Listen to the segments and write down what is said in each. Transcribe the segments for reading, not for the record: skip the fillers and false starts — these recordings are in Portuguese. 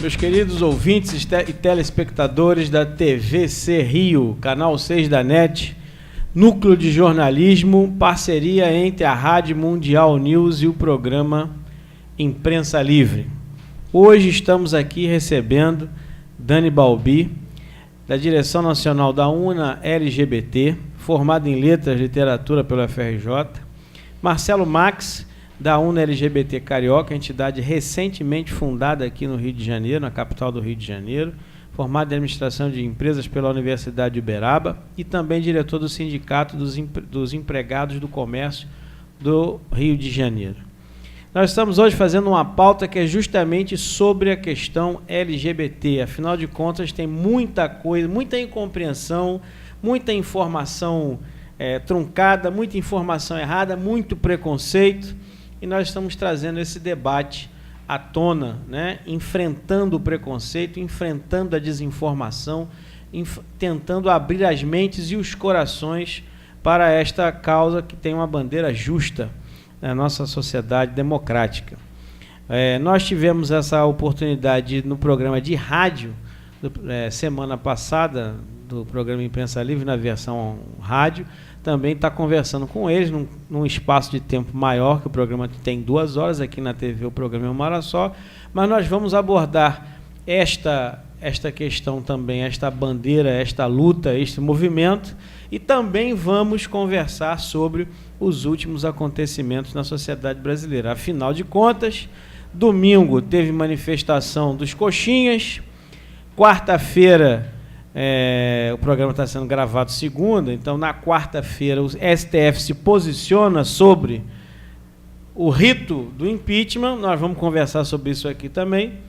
Meus queridos ouvintes e telespectadores da TVC Rio, canal 6 da NET, Núcleo de Jornalismo, parceria entre a Rádio Mundial News e o programa Imprensa Livre. Hoje estamos aqui recebendo Dani Balbi, da Direção Nacional da UNA LGBT, formado em Letras e Literatura pela FRJ, Marcelo Max, da UNA LGBT Carioca, entidade recentemente fundada aqui no Rio de Janeiro, na capital do Rio de Janeiro, formado em Administração de Empresas pela Universidade de Uberaba e também diretor do Sindicato dos Empregados do Comércio do Rio de Janeiro. Nós estamos hoje fazendo uma pauta que é justamente sobre a questão LGBT. Afinal de contas, tem muita coisa, muita incompreensão, muita informação truncada, muita informação errada, muito preconceito. E nós estamos trazendo esse debate à tona, né? Enfrentando o preconceito, enfrentando a desinformação, tentando abrir as mentes e os corações para esta causa que tem uma bandeira justa na nossa sociedade democrática. Nós tivemos essa oportunidade no programa de rádio, semana passada, do programa Imprensa Livre, na versão rádio. Também está conversando com eles num espaço de tempo maior, que o programa tem 2 horas, aqui na TV o programa é 1 hora só, mas nós vamos abordar esta questão também, esta bandeira, esta luta, este movimento, e também vamos conversar sobre os últimos acontecimentos na sociedade brasileira. Afinal de contas, domingo teve manifestação dos coxinhas, quarta-feira o programa está sendo gravado segunda, então na quarta-feira o STF se posiciona sobre o rito do impeachment. Nós vamos conversar sobre isso aqui também,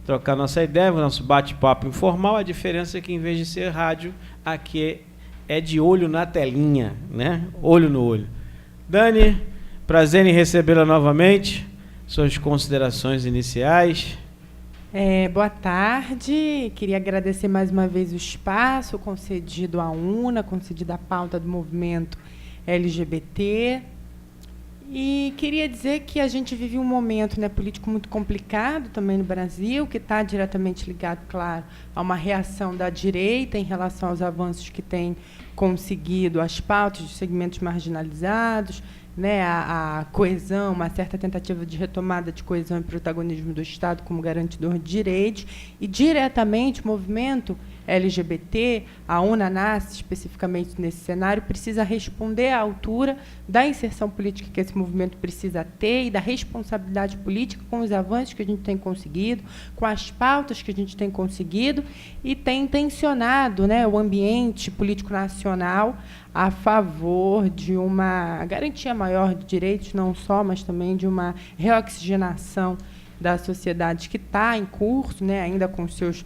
trocar nossa ideia, nosso bate-papo informal. A diferença é que, em vez de ser rádio, aqui é de olho na telinha, né? Olho no olho. Dani, prazer em recebê-la novamente. Suas considerações iniciais. Boa tarde, queria agradecer mais uma vez o espaço concedido à UNA, concedido à pauta do movimento LGBT, e queria dizer que a gente vive um momento, né, político muito complicado também no Brasil, que está diretamente ligado, claro, a uma reação da direita em relação aos avanços que tem conseguido as pautas de segmentos marginalizados, né, a coesão, uma certa tentativa de retomada de coesão e protagonismo do Estado como garantidor de direitos, e diretamente o movimento LGBT, a UNA nasce especificamente nesse cenário, precisa responder à altura da inserção política que esse movimento precisa ter e da responsabilidade política com os avanços que a gente tem conseguido, com as pautas que a gente tem conseguido, e tem intencionado, né, o ambiente político nacional a favor de uma garantia maior de direitos, não só, mas também de uma reoxigenação da sociedade que está em curso, né, ainda com seus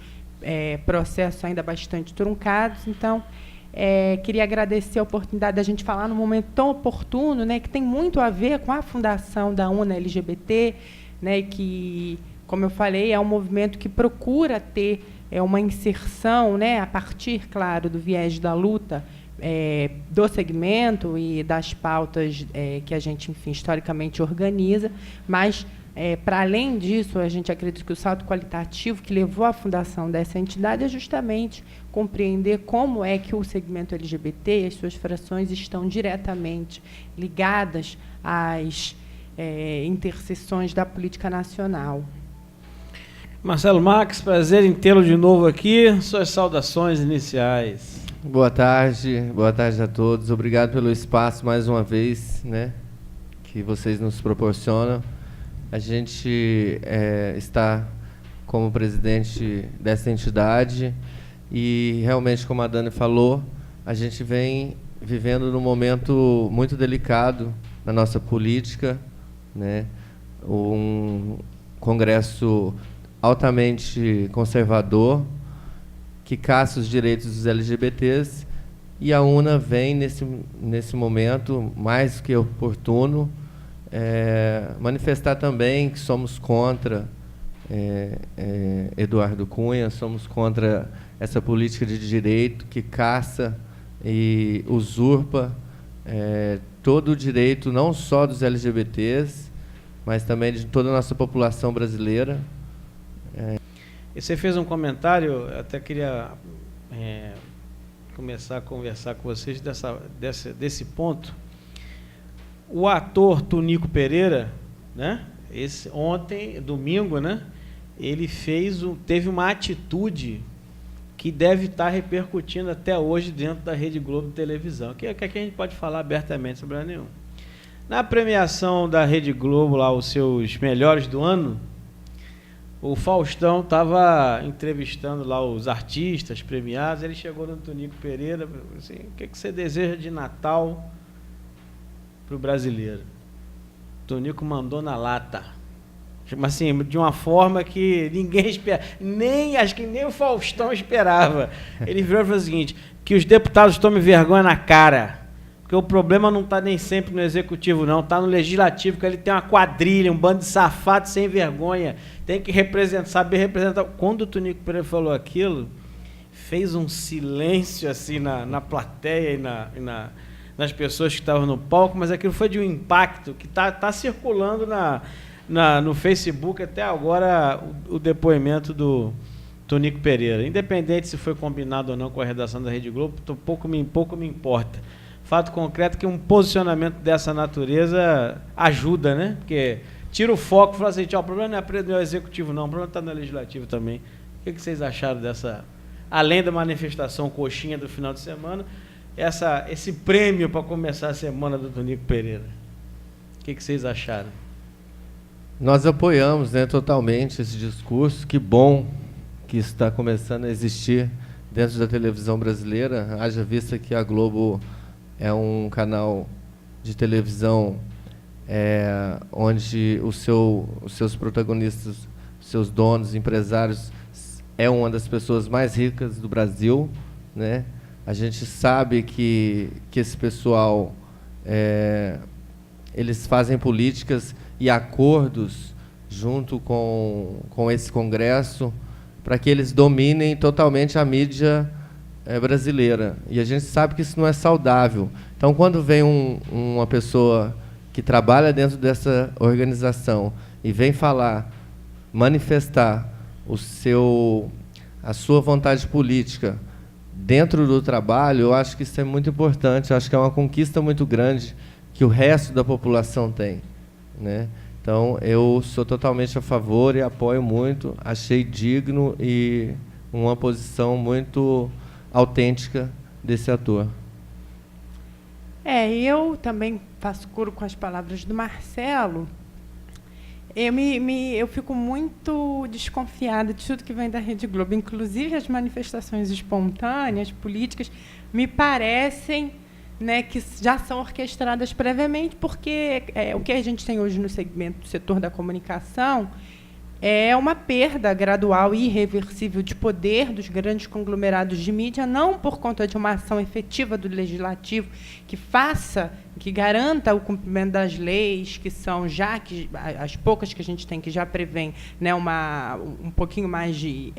processos ainda bastante truncados. Então, queria agradecer a oportunidade da gente falar num momento tão oportuno, né, que tem muito a ver com a fundação da UNA LGBT, né, que, como eu falei, é um movimento que procura ter uma inserção, né, a partir, claro, do viés da luta do segmento e das pautas que a gente, enfim, historicamente organiza, mas, para além disso, a gente acredita que o salto qualitativo que levou à fundação dessa entidade é justamente compreender como é que o segmento LGBT e as suas frações estão diretamente ligadas às interseções da política nacional. Marcelo Max, prazer em tê-lo de novo aqui. Suas saudações iniciais. Boa tarde a todos. Obrigado pelo espaço mais uma vez, né, que vocês nos proporcionam. A gente está como presidente dessa entidade e, realmente, como a Dani falou, a gente vem vivendo num momento muito delicado na nossa política, né? Um congresso altamente conservador que caça os direitos dos LGBTs, e a UNA vem, nesse momento, mais que oportuno, manifestar também que somos contra Eduardo Cunha, somos contra essa política de direito que caça e usurpa todo o direito, não só dos LGBTs, mas também de toda a nossa população brasileira. você fez um comentário, eu até queria começar a conversar com vocês desse ponto. O ator Tunico Pereira, né? Ontem, domingo, né? Ele teve uma atitude que deve estar repercutindo até hoje dentro da Rede Globo de televisão. Que a gente pode falar abertamente sobre nenhum. Na premiação da Rede Globo, lá, os seus melhores do ano, o Faustão estava entrevistando lá os artistas premiados. Ele chegou no Tunico Pereira, assim, o que você deseja de Natal para o brasileiro? O Tunico mandou na lata. Assim, de uma forma que ninguém espera, acho que nem o Faustão esperava. Ele virou e falou o seguinte, que os deputados tomem vergonha na cara, porque o problema não está nem sempre no executivo, não, está no legislativo, que ele tem uma quadrilha, um bando de safados sem vergonha, tem que saber representar. Quando o Tunico Pereira falou aquilo, fez um silêncio assim na plateia e nas pessoas que estavam no palco, mas aquilo foi de um impacto que está circulando no Facebook até agora, o depoimento do Tunico Pereira. Independente se foi combinado ou não com a redação da Rede Globo, pouco me importa. Fato concreto é que um posicionamento dessa natureza ajuda, né? Porque tira o foco e fala assim, o problema não é no executivo, não, o problema está no legislativo também. O que vocês acharam dessa, além da manifestação coxinha do final de semana, esse prêmio para começar a semana do Tunico Pereira? O que vocês acharam? Nós apoiamos, né, totalmente esse discurso. Que bom que isso está começando a existir dentro da televisão brasileira, haja vista que a Globo é um canal de televisão onde os seus protagonistas, seus donos, empresários, é uma das pessoas mais ricas do Brasil, né? A gente sabe que esse pessoal, eles fazem políticas e acordos junto com esse Congresso para que eles dominem totalmente a mídia brasileira. E a gente sabe que isso não é saudável. Então, quando vem uma pessoa que trabalha dentro dessa organização e vem manifestar a sua vontade política dentro do trabalho, eu acho que isso é muito importante. Eu acho que é uma conquista muito grande que o resto da população tem, né? Então, eu sou totalmente a favor e apoio muito. Achei digno e uma posição muito autêntica desse ator. Eu também faço coro com as palavras do Marcelo. Eu fico muito desconfiada de tudo que vem da Rede Globo, inclusive as manifestações espontâneas, políticas, me parecem, né, que já são orquestradas previamente, porque o que a gente tem hoje no segmento do setor da comunicação é uma perda gradual e irreversível de poder dos grandes conglomerados de mídia, não por conta de uma ação efetiva do legislativo que garanta o cumprimento das leis, que são as poucas que a gente tem, que já prevêem, né, um pouquinho mais de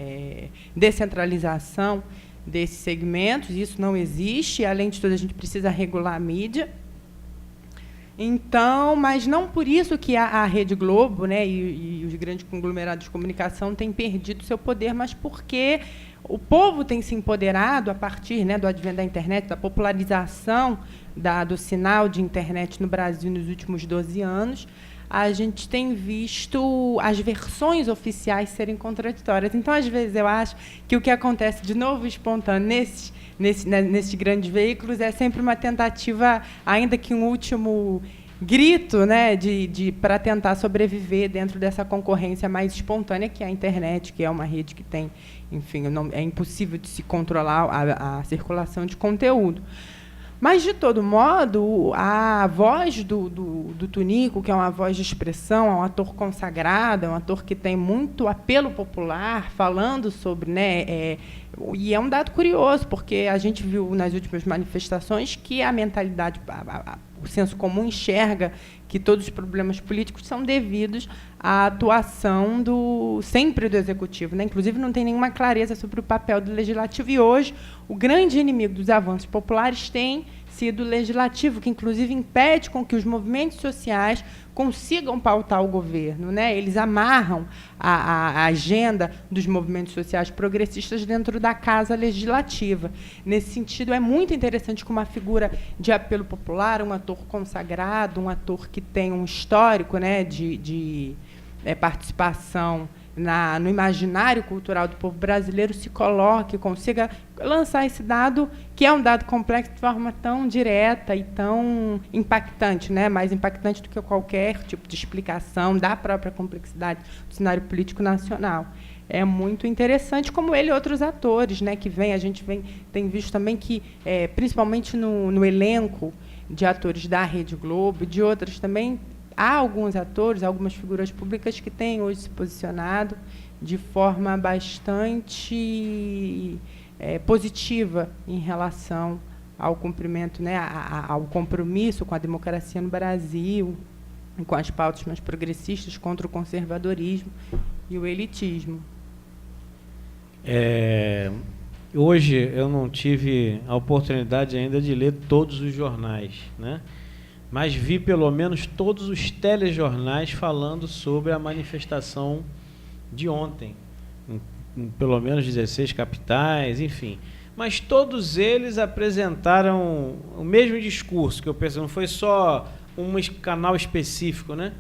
descentralização desses segmentos. Isso não existe. Além de tudo, a gente precisa regular a mídia. Então, mas não por isso que a Rede Globo, né, e os grandes conglomerados de comunicação têm perdido seu poder, mas porque o povo tem se empoderado a partir, né, do advento da internet, da popularização do sinal de internet no Brasil nos últimos 12 anos. A gente tem visto as versões oficiais serem contraditórias. Então, às vezes, eu acho que o que acontece de novo espontâneo nesses grandes veículos é sempre uma tentativa, ainda que um último grito, né, para tentar sobreviver dentro dessa concorrência mais espontânea, que é a internet, que é uma rede que tem, enfim, é impossível de se controlar a circulação de conteúdo. Mas, de todo modo, a voz do Tunico, que é uma voz de expressão, é um ator consagrado, é um ator que tem muito apelo popular, falando sobre, né, e é um dado curioso, porque a gente viu nas últimas manifestações que a mentalidade, o senso comum enxerga que todos os problemas políticos são devidos à atuação sempre do Executivo, né? Inclusive, não tem nenhuma clareza sobre o papel do Legislativo. E, hoje, o grande inimigo dos avanços populares tem sido legislativo, que inclusive impede com que os movimentos sociais consigam pautar o governo, né? Eles amarram a agenda dos movimentos sociais progressistas dentro da casa legislativa. Nesse sentido, é muito interessante que uma figura de apelo popular, um ator consagrado, um ator que tem um histórico, né, de participação no imaginário cultural do povo brasileiro, se coloque, consiga lançar esse dado, que é um dado complexo, de forma tão direta e tão impactante, né? Mais impactante do que qualquer tipo de explicação da própria complexidade do cenário político nacional. É muito interessante, como ele e outros atores, né, que a gente tem visto também que, principalmente no elenco de atores da Rede Globo e de outras também, há alguns atores, algumas figuras públicas que têm hoje se posicionado de forma bastante positiva em relação ao cumprimento, né, ao compromisso com a democracia no Brasil, com as pautas mais progressistas, contra o conservadorismo e o elitismo. Hoje eu não tive a oportunidade ainda de ler todos os jornais, né? Mas vi pelo menos todos os telejornais falando sobre a manifestação de ontem, em pelo menos 16 capitais, enfim. Mas todos eles apresentaram o mesmo discurso, que eu penso, não foi só um canal específico, né?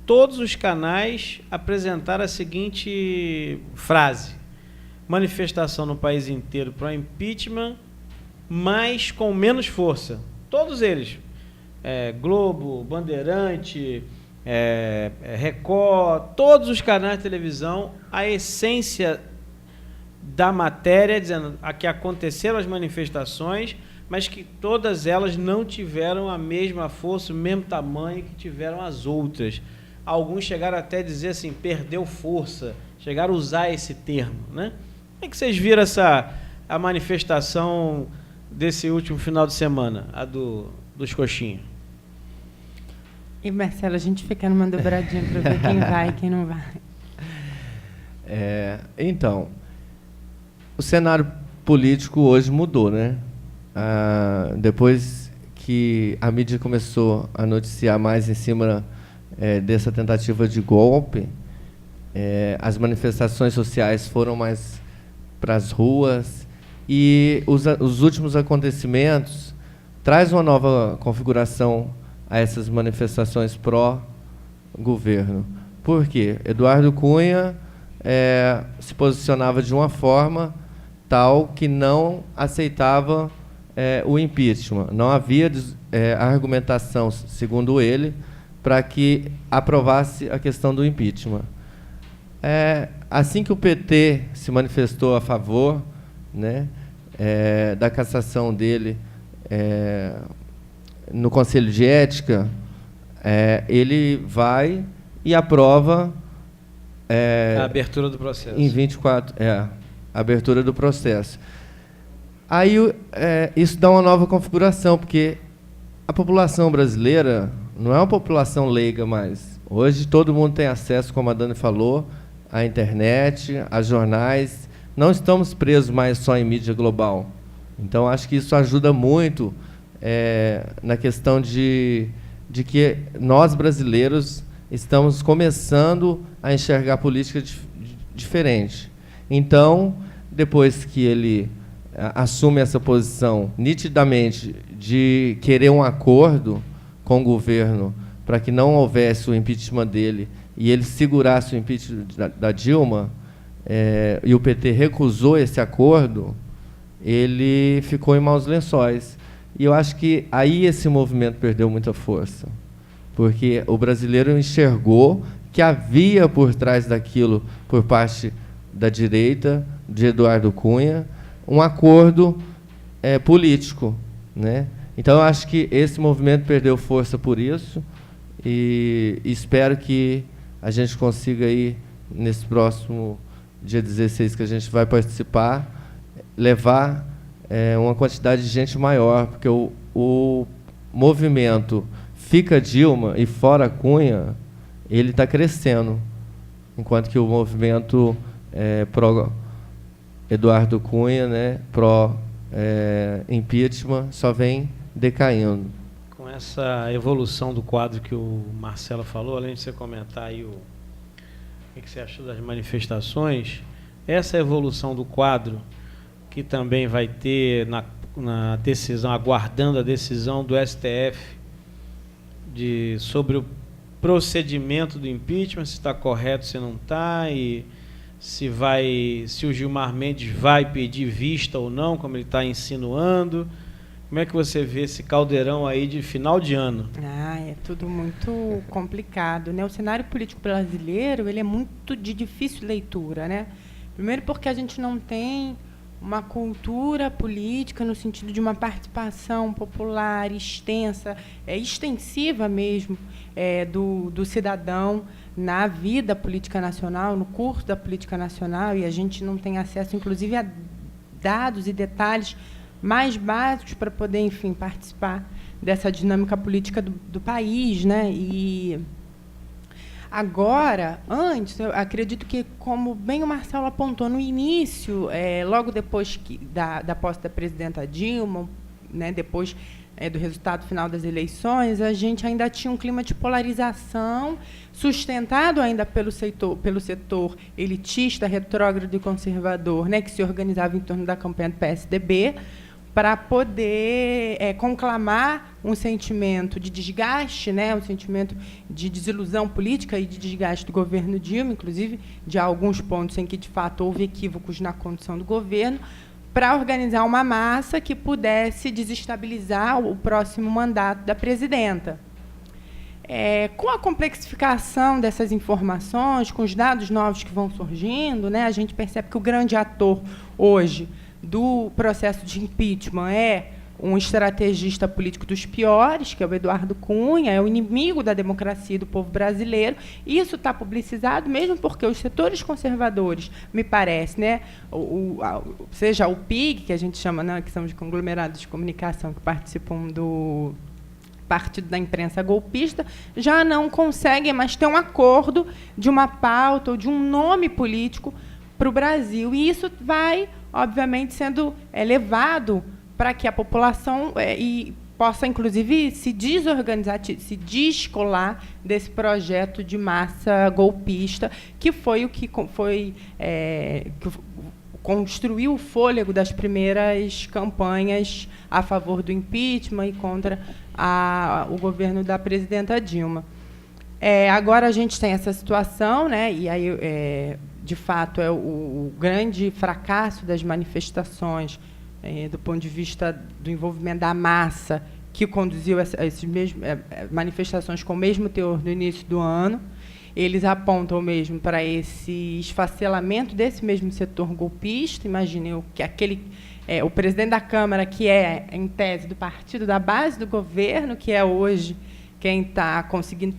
Todos os canais apresentaram a seguinte frase: manifestação no país inteiro para o impeachment, mas com menos força. Todos eles. Globo, Bandeirante, Record, todos os canais de televisão, a essência da matéria, dizendo que aconteceram as manifestações, mas que todas elas não tiveram a mesma força, o mesmo tamanho que tiveram as outras. Alguns chegaram até a dizer assim, perdeu força, chegaram a usar esse termo, né? Como é que vocês viram a manifestação desse último final de semana, a dos coxinhos? E, Marcelo, a gente fica numa dobradinha para ver quem vai e quem não vai. Então, o cenário político hoje mudou, né? Depois que a mídia começou a noticiar mais em cima dessa tentativa de golpe, as manifestações sociais foram mais para as ruas e os últimos acontecimentos traz uma nova configuração a essas manifestações pró-governo. Por quê? Eduardo Cunha se posicionava de uma forma tal que não aceitava o impeachment. Não havia argumentação, segundo ele, para que aprovasse a questão do impeachment. Assim que o PT se manifestou a favor, né, da cassação dele no Conselho de Ética, ele vai e aprova a abertura do processo. Em 24, a abertura do processo. Aí isso dá uma nova configuração, porque a população brasileira não é uma população leiga mais. Hoje todo mundo tem acesso, como a Dani falou, à internet, a jornais. Não estamos presos mais só em mídia global. Então, acho que isso ajuda muito na questão de que nós, brasileiros, estamos começando a enxergar a política diferente. Então, depois que ele assume essa posição nitidamente de querer um acordo com o governo para que não houvesse o impeachment dele e ele segurasse o impeachment da Dilma, e o PT recusou esse acordo, ele ficou em maus lençóis. E eu acho que aí esse movimento perdeu muita força, porque o brasileiro enxergou que havia por trás daquilo, por parte da direita, de Eduardo Cunha, um acordo político, né? Então, eu acho que esse movimento perdeu força por isso e espero que a gente consiga, aí, nesse próximo dia 16, que a gente vai participar, levar uma quantidade de gente maior, porque o movimento Fica Dilma e Fora Cunha, ele está crescendo, enquanto que o movimento pró Eduardo Cunha, né, pró impeachment, só vem decaindo. Com essa evolução do quadro que o Marcelo falou, além de você comentar aí o que você achou das manifestações, essa evolução do quadro, que também vai ter na decisão, aguardando a decisão do STF sobre o procedimento do impeachment, se está correto, se não está, e se o Gilmar Mendes vai pedir vista ou não, como ele está insinuando. Como é que você vê esse caldeirão aí de final de ano? É tudo muito complicado, né? O cenário político brasileiro, ele é muito de difícil leitura, né? Primeiro porque a gente não tem uma cultura política no sentido de uma participação popular extensa, extensiva mesmo, do cidadão na vida política nacional, no curso da política nacional, e a gente não tem acesso, inclusive, a dados e detalhes mais básicos para poder, enfim, participar dessa dinâmica política do país, né? E agora, antes, eu acredito que, como bem o Marcelo apontou no início, logo depois da posse da presidenta Dilma, né, depois do resultado final das eleições, a gente ainda tinha um clima de polarização, sustentado ainda pelo setor elitista, retrógrado e conservador, né, que se organizava em torno da campanha do PSDB, para poder conclamar um sentimento de desgaste, né, um sentimento de desilusão política e de desgaste do governo Dilma, inclusive de alguns pontos em que, de fato, houve equívocos na condução do governo, para organizar uma massa que pudesse desestabilizar o próximo mandato da presidenta. Com a complexificação dessas informações, com os dados novos que vão surgindo, né, a gente percebe que o grande ator hoje do processo de impeachment é um estrategista político dos piores, que é o Eduardo Cunha, é o inimigo da democracia e do povo brasileiro. Isso está publicizado mesmo porque os setores conservadores, me parece, né, seja o PIG, que a gente chama, né, que são os conglomerados de comunicação que participam do partido da imprensa golpista, já não conseguem mais ter um acordo de uma pauta ou de um nome político para o Brasil. E isso vai, obviamente, sendo levado para que a população possa, inclusive, se desorganizar, se descolar desse projeto de massa golpista, que foi o que construiu o fôlego das primeiras campanhas a favor do impeachment e contra o governo da presidenta Dilma. Agora a gente tem essa situação, né, e aí, de fato, é o grande fracasso das manifestações, do ponto de vista do envolvimento da massa, que conduziu essas manifestações com o mesmo teor no início do ano. Eles apontam mesmo para esse esfacelamento desse mesmo setor golpista. Imaginem que o presidente da Câmara, que é, em tese, do partido da base do governo, que é hoje quem está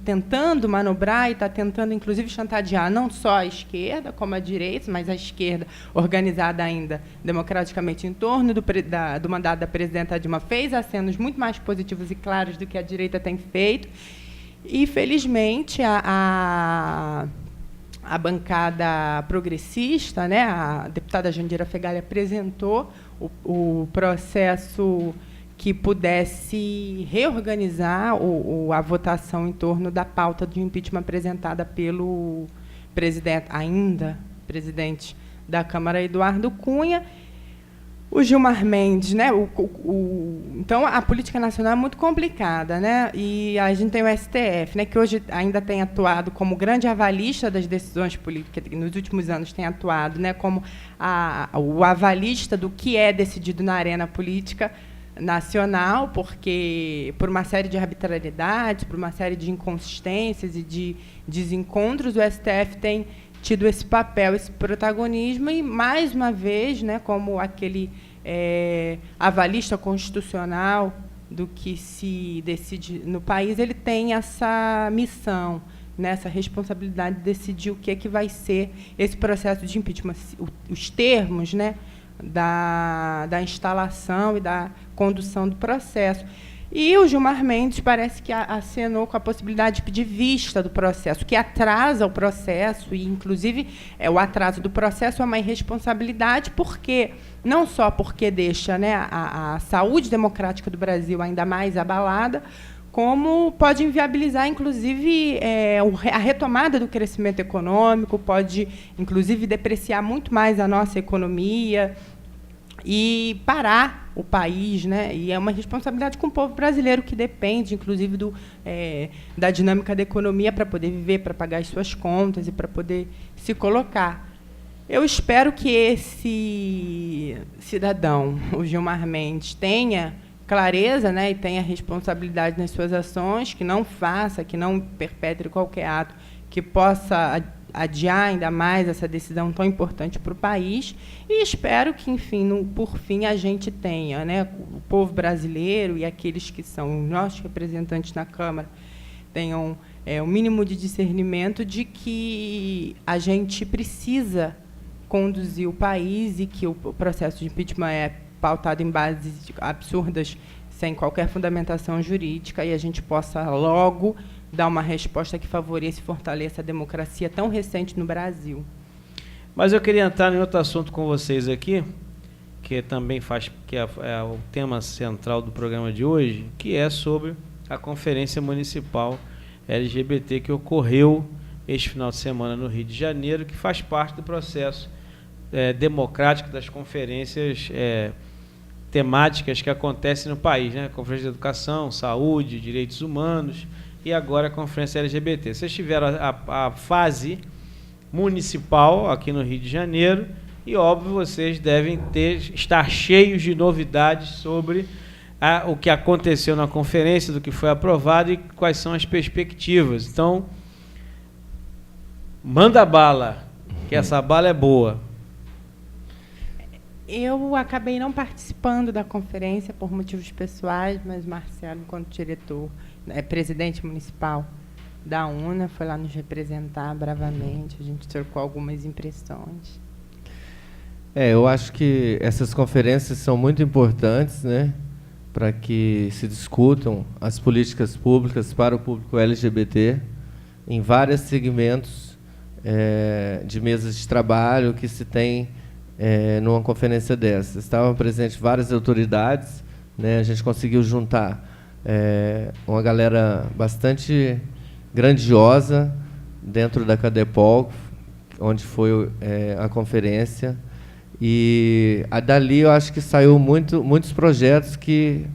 tentando manobrar e está tentando, inclusive, chantagear não só a esquerda, como a direita, mas a esquerda, organizada ainda democraticamente em torno do mandato da presidenta Dilma, fez acenos muito mais positivos e claros do que a direita tem feito. E, felizmente, a bancada progressista, né, a deputada Jandira Fegali, apresentou o processo que pudesse reorganizar a votação em torno da pauta de impeachment apresentada pelo presidente da Câmara, Eduardo Cunha. O Gilmar Mendes, né? Então, a política nacional é muito complicada, né? E a gente tem o STF, né, que hoje ainda tem atuado como grande avalista das decisões políticas, que nos últimos anos tem atuado, né, como o avalista do que é decidido na arena política nacional, porque, por uma série de arbitrariedades, por uma série de inconsistências e de desencontros, o STF tem tido esse papel, esse protagonismo, e, mais uma vez, né, como aquele avalista constitucional do que se decide no país, ele tem essa missão, né, essa responsabilidade de decidir o que é que vai ser esse processo de impeachment, os termos, né, da instalação e da condução do processo. E o Gilmar Mendes parece que acenou com a possibilidade de pedir vista do processo, que atrasa o processo, e, inclusive, o atraso do processo é uma irresponsabilidade, porque não só porque deixa, né, a saúde democrática do Brasil ainda mais abalada, como pode inviabilizar, inclusive, a retomada do crescimento econômico, pode, inclusive, depreciar muito mais a nossa economia e parar o país, né? E é uma responsabilidade com o povo brasileiro, que depende, inclusive, da dinâmica da economia para poder viver, para pagar as suas contas e para poder se colocar. Eu espero que esse cidadão, o Gilmar Mendes, tenha clareza, né, e tenha responsabilidade nas suas ações, que não faça, que não perpetre qualquer ato que possa adiar ainda mais essa decisão tão importante para o país, e espero que, enfim, por fim, a gente tenha, né, o povo brasileiro e aqueles que são nossos representantes na Câmara tenham o mínimo de discernimento de que a gente precisa conduzir o país e que o processo de impeachment é pautado em bases absurdas, sem qualquer fundamentação jurídica, e a gente possa logo dar uma resposta que favoreça e fortaleça a democracia tão recente no Brasil. Mas eu queria entrar em outro assunto com vocês aqui, que também é o tema central do programa de hoje, que é sobre a Conferência Municipal LGBT que ocorreu este final de semana no Rio de Janeiro, que faz parte do processo democrático das conferências temáticas que acontecem no país, né? Conferência de Educação, Saúde, Direitos Humanos e agora a Conferência LGBT. Vocês tiveram a fase municipal aqui no Rio de Janeiro e, óbvio, vocês devem estar cheios de novidades sobre o que aconteceu na conferência, do que foi aprovado e quais são as perspectivas. Então, manda bala, que essa bala é boa. Eu acabei não participando da conferência por motivos pessoais, mas Marcelo, enquanto diretor, presidente municipal da UNA, foi lá nos representar bravamente, a gente trocou algumas impressões. Eu acho que essas conferências são muito importantes, né, para que se discutam as políticas públicas para o público LGBT em vários segmentos de mesas de trabalho que se tem numa conferência dessa. Estavam presentes várias autoridades, né, a gente conseguiu juntar uma galera bastante grandiosa dentro da Cadepol, onde foi a conferência. E dali eu acho que saiu muitos projetos que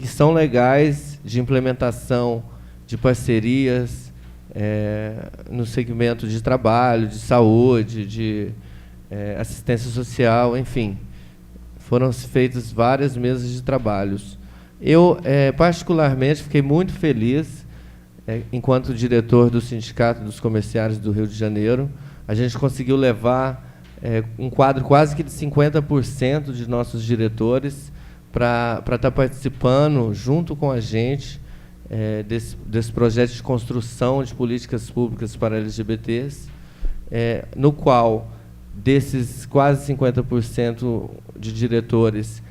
são legais, de implementação de parcerias no segmento de trabalho, de saúde, de assistência social, enfim. Foram feitas várias mesas de trabalhos. Eu, particularmente, fiquei muito feliz, enquanto diretor do Sindicato dos Comerciários do Rio de Janeiro. A gente conseguiu levar um quadro quase que de 50% de nossos diretores para estar participando, junto com a gente, desse projeto de construção de políticas públicas para LGBTs, no qual, desses quase 50% de diretores,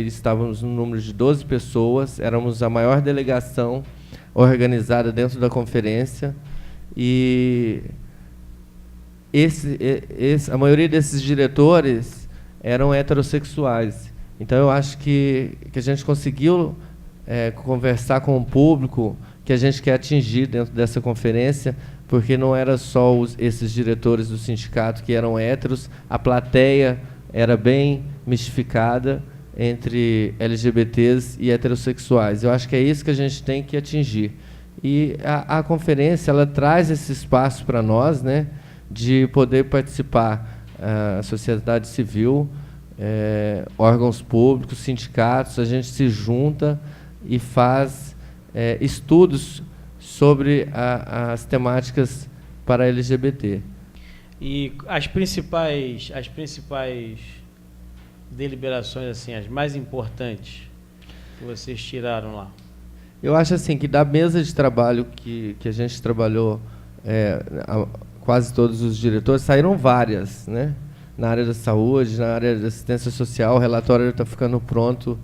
estávamos no número de 12 pessoas, éramos a maior delegação organizada dentro da conferência, e a maioria desses diretores eram heterossexuais. Então, eu acho que a gente conseguiu conversar com o público que a gente quer atingir dentro dessa conferência, porque não era só esses diretores do sindicato que eram héteros, a plateia era bem mistificada entre LGBTs e heterossexuais. Eu acho que é isso que a gente tem que atingir. E a conferência, ela traz esse espaço para nós, né, de poder participar, a sociedade civil, órgãos públicos, sindicatos, a gente se junta e faz estudos sobre as temáticas para LGBT. E as principais deliberações, assim, as mais importantes que vocês tiraram lá? Eu acho assim que da mesa de trabalho que a gente trabalhou, quase todos os diretores, saíram várias, né? Na área da saúde, na área da assistência social, o relatório está ficando pronto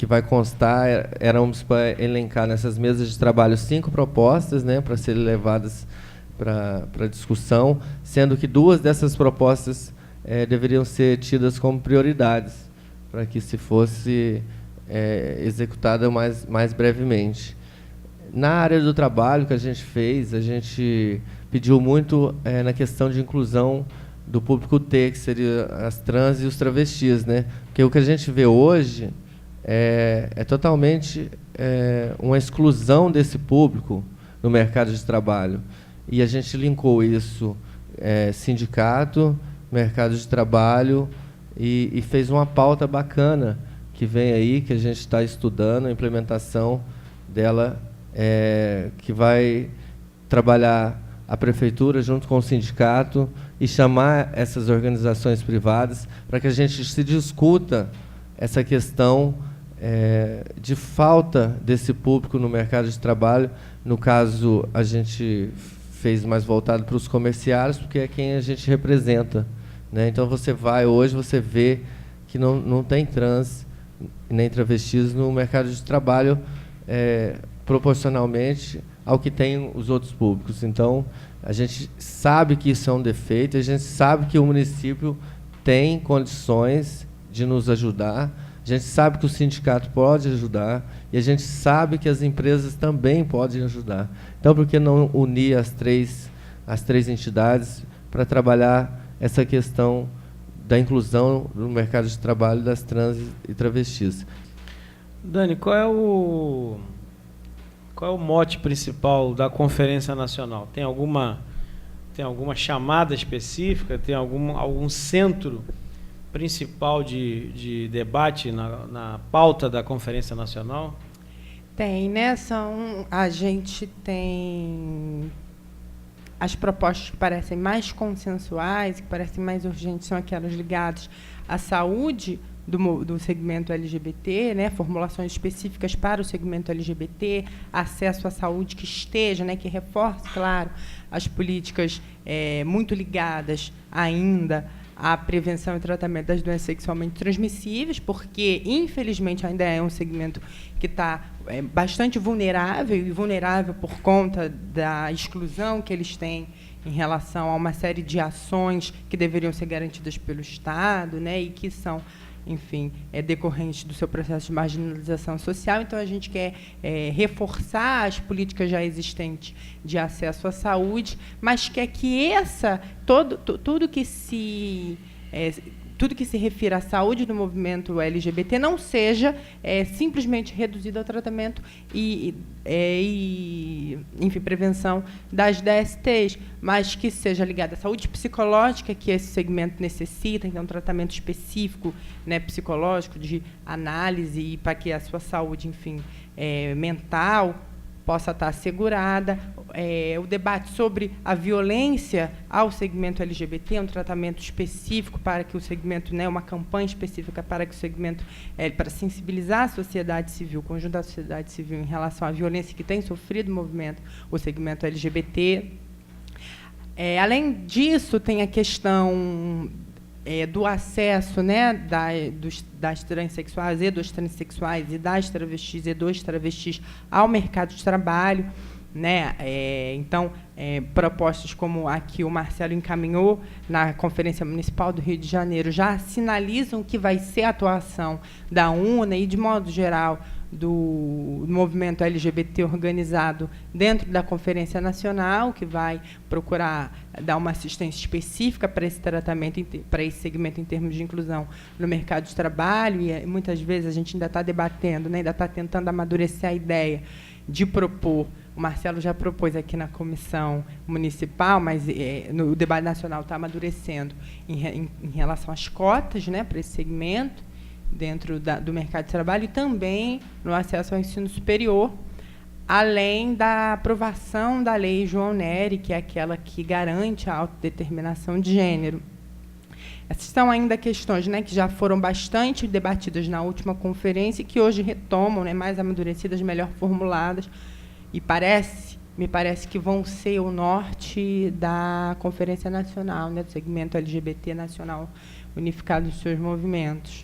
que vai constar, éramos para elencar nessas mesas de trabalho 5 propostas, né, para serem levadas para discussão, sendo que 2 dessas propostas deveriam ser tidas como prioridades, para que se fosse executada mais brevemente. Na área do trabalho que a gente fez, a gente pediu muito na questão de inclusão do público T, que seria as trans e os travestis, né? Porque o que a gente vê hoje é totalmente uma exclusão desse público no mercado de trabalho. E a gente linkou isso, sindicato, mercado de trabalho, e fez uma pauta bacana que vem aí, que a gente está estudando, a implementação dela, que vai trabalhar a prefeitura junto com o sindicato e chamar essas organizações privadas para que a gente se discuta essa questão de falta desse público no mercado de trabalho. No caso, a gente fez mais voltado para os comerciários, porque é quem a gente representa, né? Então, hoje você vê que não tem trans nem travestis no mercado de trabalho proporcionalmente ao que tem os outros públicos. Então, a gente sabe que isso é um defeito, a gente sabe que o município tem condições de nos ajudar, a gente sabe que o sindicato pode ajudar e a gente sabe que as empresas também podem ajudar. Então, por que não unir as três entidades para trabalhar essa questão da inclusão no mercado de trabalho das trans e travestis? Dani, qual é o mote principal da Conferência Nacional? Tem alguma chamada específica? Tem algum centro principal de debate na pauta da Conferência Nacional? Tem, né? A gente tem as propostas que parecem mais consensuais, que parecem mais urgentes, são aquelas ligadas à saúde do segmento LGBT, né, formulações específicas para o segmento LGBT, acesso à saúde que esteja, né, que reforce, claro, as políticas muito ligadas ainda à prevenção e tratamento das doenças sexualmente transmissíveis, porque, infelizmente, ainda é um segmento que está bastante vulnerável por conta da exclusão que eles têm em relação a uma série de ações que deveriam ser garantidas pelo Estado, né, e que são, enfim, decorrente do seu processo de marginalização social. Então, a gente quer reforçar as políticas já existentes de acesso à saúde, mas quer que tudo que se refira à saúde do movimento LGBT não seja simplesmente reduzido ao tratamento enfim, prevenção das DSTs, mas que seja ligado à saúde psicológica que esse segmento necessita, então um tratamento específico, né, psicológico, de análise, e para que a sua saúde, enfim, mental possa estar assegurada. O debate sobre a violência ao segmento LGBT, um tratamento específico para que o segmento, né, uma campanha específica para que o segmento, para sensibilizar a sociedade civil, o conjunto da sociedade civil em relação à violência que tem sofrido o segmento LGBT. Além disso, tem a questão do acesso, né, das transexuais e dos transexuais e das travestis e dos travestis ao mercado de trabalho, né? Então, propostas como a que o Marcelo encaminhou na Conferência Municipal do Rio de Janeiro já sinalizam que vai ser a atuação da UNA e, de modo geral, do movimento LGBT organizado dentro da Conferência Nacional, que vai procurar dar uma assistência específica para esse tratamento, para esse segmento em termos de inclusão no mercado de trabalho. E muitas vezes a gente ainda está debatendo, né, ainda está tentando amadurecer a ideia de propor. O Marcelo já propôs aqui na comissão municipal, mas no debate nacional está amadurecendo em relação às cotas, né, para esse segmento dentro do mercado de trabalho, e também no acesso ao ensino superior, além da aprovação da Lei João Nery, que é aquela que garante a autodeterminação de gênero. Essas são ainda questões, né, que já foram bastante debatidas na última conferência e que hoje retomam, né, mais amadurecidas, melhor formuladas, e me parece que vão ser o norte da Conferência Nacional, né, do segmento LGBT nacional unificado em seus movimentos.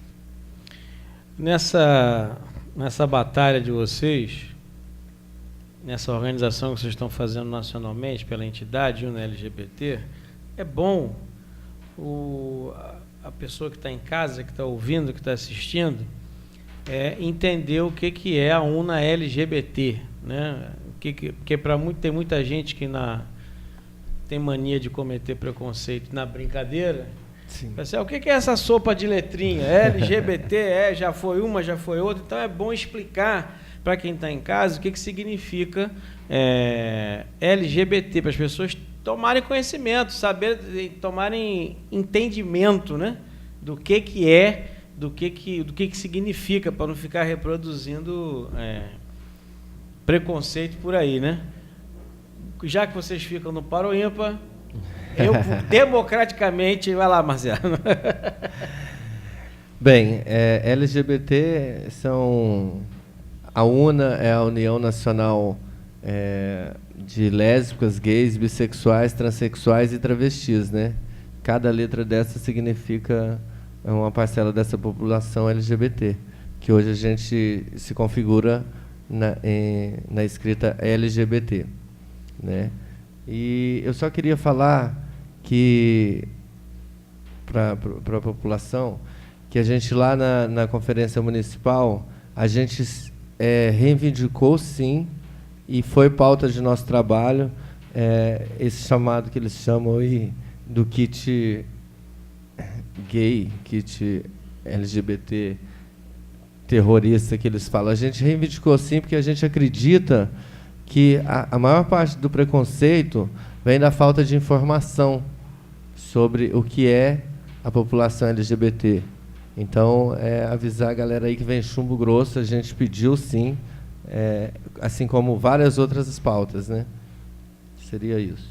nessa batalha de vocês, nessa organização que vocês estão fazendo nacionalmente pela entidade Una LGBT, é bom a pessoa que está em casa, que está ouvindo, que está assistindo, entender o que é a Una LGBT, né? Porque tem muita gente que tem mania de cometer preconceito na brincadeira. Sim. O que é essa sopa de letrinha? LGBT, já foi uma, já foi outra. Então é bom explicar para quem está em casa o que significa LGBT, para as pessoas tomarem conhecimento, tomarem entendimento, né? Do que é, do que significa, para não ficar reproduzindo preconceito por aí, né? Já que vocês ficam no Par ou Ímpar, eu democraticamente... Vai lá, Marcelo. Bem, LGBT são... A UNA é a União Nacional de Lésbicas, Gays, Bissexuais, Transsexuais e Travestis, né? Cada letra dessa significa uma parcela dessa população LGBT, que hoje a gente se configura na escrita LGBT, né? E eu só queria falar que para a população que a gente lá na conferência municipal a gente reivindicou sim e foi pauta de nosso trabalho esse chamado que eles chamam aí do kit gay, kit LGBT terrorista que eles falam. A gente reivindicou sim porque a gente acredita que a maior parte do preconceito vem da falta de informação sobre o que é a população LGBT. Então, avisar a galera aí que vem chumbo grosso, a gente pediu sim, assim como várias outras pautas, né? Seria isso.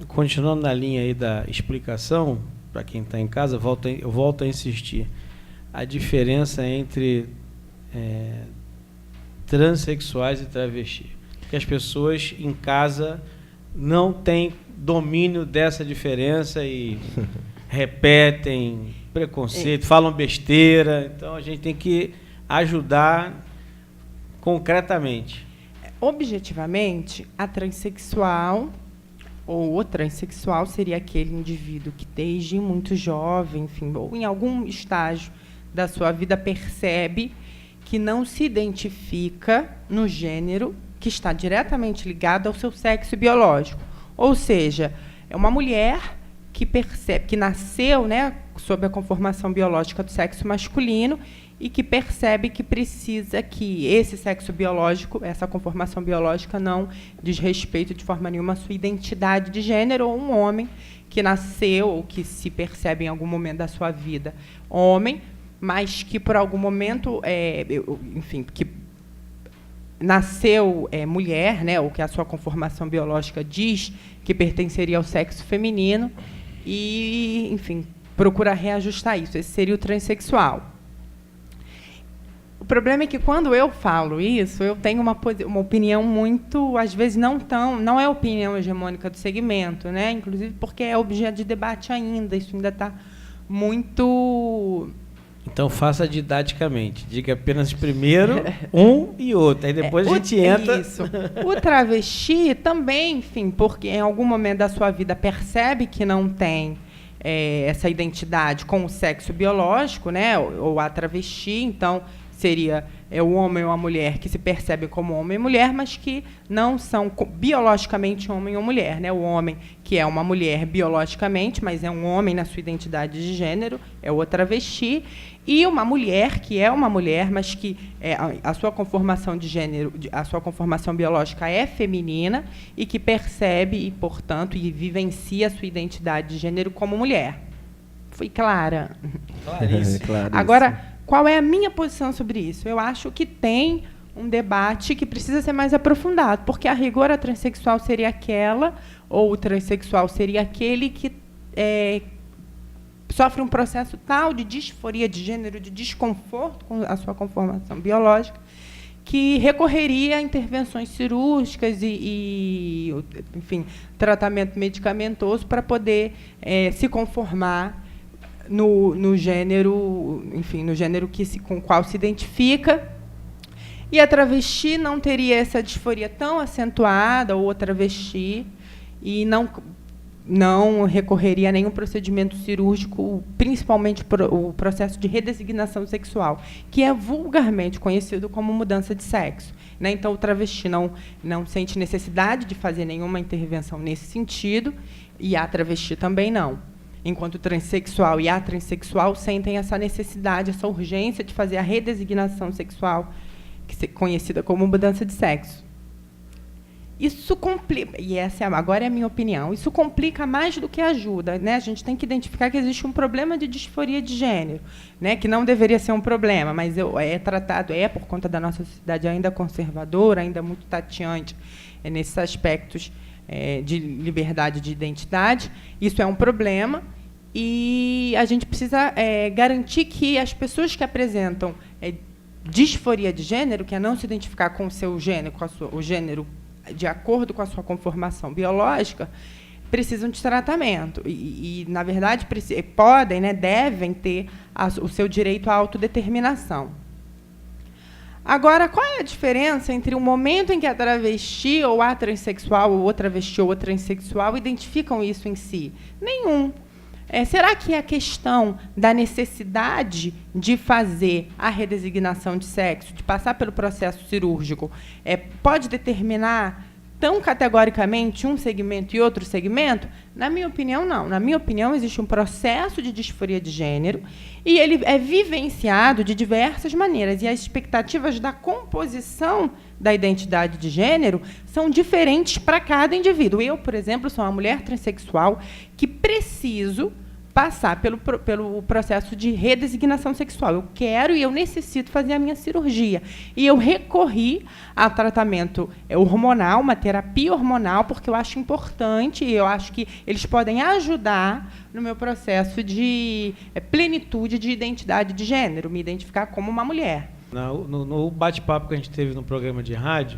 Continuando na linha aí da explicação, para quem está em casa, eu volto a insistir. A diferença entre transexuais e travestis. Porque as pessoas em casa não têm domínio dessa diferença e repetem preconceito, falam besteira. Então, a gente tem que ajudar concretamente. Objetivamente, a transexual ou o transexual seria aquele indivíduo que desde muito jovem, enfim, ou em algum estágio da sua vida percebe que não se identifica no gênero que está diretamente ligado ao seu sexo biológico. Ou seja, é uma mulher que percebe, que nasceu, né, sob a conformação biológica do sexo masculino e que percebe que precisa que esse sexo biológico, essa conformação biológica, não diz respeito de forma nenhuma à sua identidade de gênero, ou um homem que nasceu ou que se percebe em algum momento da sua vida homem, mas que por algum momento, enfim, que nasceu mulher, né, ou que a sua conformação biológica diz que pertenceria ao sexo feminino e, enfim, procura reajustar isso. Esse seria o transexual. O problema é que, quando eu falo isso, eu tenho uma opinião muito, às vezes, não é a opinião hegemônica do segmento, né? Inclusive porque é objeto de debate ainda, isso ainda está muito... Então, faça didaticamente. Diga apenas primeiro um e outro. Aí depois a gente entra... Isso. O travesti também, enfim, porque em algum momento da sua vida percebe que não tem essa identidade com o sexo biológico, né? Ou a travesti, então seria o homem ou a mulher que se percebem como homem e mulher, mas que não são biologicamente homem ou mulher, né? O homem que é uma mulher biologicamente, mas é um homem na sua identidade de gênero, é o travesti, e uma mulher que é uma mulher, mas que a sua conformação de gênero, a sua conformação biológica é feminina e que percebe e, portanto, vivencia a sua identidade de gênero como mulher. Fui clara? Claríssimo. Agora, qual é a minha posição sobre isso? Eu acho que tem um debate que precisa ser mais aprofundado, porque, a rigor, a transexual seria aquela, ou o transexual seria aquele que sofre um processo tal de disforia de gênero, de desconforto com a sua conformação biológica, que recorreria a intervenções cirúrgicas e enfim, tratamento medicamentoso para poder se conformar no gênero, enfim, no gênero com o qual se identifica. E a travesti não teria essa disforia tão acentuada, ou a travesti, e não recorreria a nenhum procedimento cirúrgico, principalmente o processo de redesignação sexual, que é vulgarmente conhecido como mudança de sexo. Né? Então, o travesti não sente necessidade de fazer nenhuma intervenção nesse sentido, e a travesti também não. Enquanto o transexual e a transexual sentem essa necessidade, essa urgência de fazer a redesignação sexual, conhecida como mudança de sexo. Isso complica, e agora é a minha opinião, isso complica mais do que ajuda. Né? A gente tem que identificar que existe um problema de disforia de gênero, né? Que não deveria ser um problema, mas é tratado, por conta da nossa sociedade ainda conservadora, ainda muito tateante nesses aspectos de liberdade de identidade. Isso é um problema, e a gente precisa garantir que as pessoas que apresentam disforia de gênero, que é não se identificar com o seu gênero, o gênero de acordo com a sua conformação biológica, precisam de tratamento. E na verdade, podem, né, devem ter o seu direito à autodeterminação. Agora, qual é a diferença entre o momento em que a travesti ou a transexual, ou a travesti ou a transexual identificam isso em si? Nenhum. Será que a questão da necessidade de fazer a redesignação de sexo, de passar pelo processo cirúrgico, pode determinar tão categoricamente um segmento e outro segmento? Na minha opinião, não. Na minha opinião, existe um processo de disforia de gênero e ele é vivenciado de diversas maneiras. E as expectativas da composição da identidade de gênero são diferentes para cada indivíduo. Eu, por exemplo, sou uma mulher transexual que preciso passar pelo processo de redesignação sexual. Eu quero e eu necessito fazer a minha cirurgia. E eu recorri a tratamento hormonal, uma terapia hormonal, porque eu acho importante e eu acho que eles podem ajudar no meu processo de plenitude de identidade de gênero, me identificar como uma mulher. No bate-papo que a gente teve no programa de rádio,